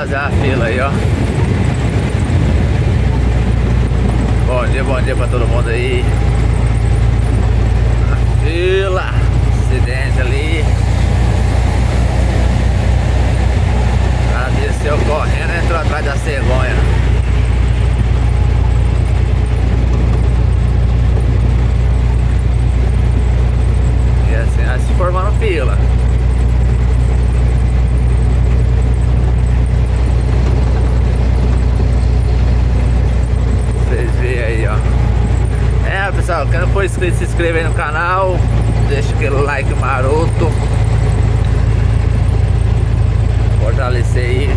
fazer a fila aí, ó. Bom dia pra todo mundo aí. A fila, acidente ali. O cara desceu correndo e entrou atrás da cegonha. E assim, vai se formando fila. Vocês veem aí, ó. Pessoal, quem não for inscrito, se inscreva aí no canal. Deixa aquele like maroto. Fortalecer aí.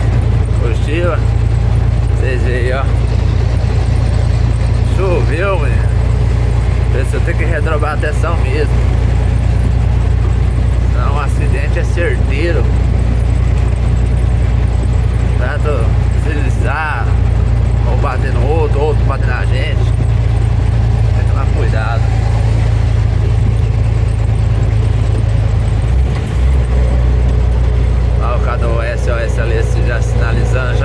Curtiu? Vocês veem aí, ó. Choveu, menino. Eu tenho que redobrar a atenção mesmo. Senão um acidente é certeiro. Tanto deslizar, ou bater no outro, outro bater na gente. Tem que tomar cuidado. Olha o cada SOS ali já sinalizando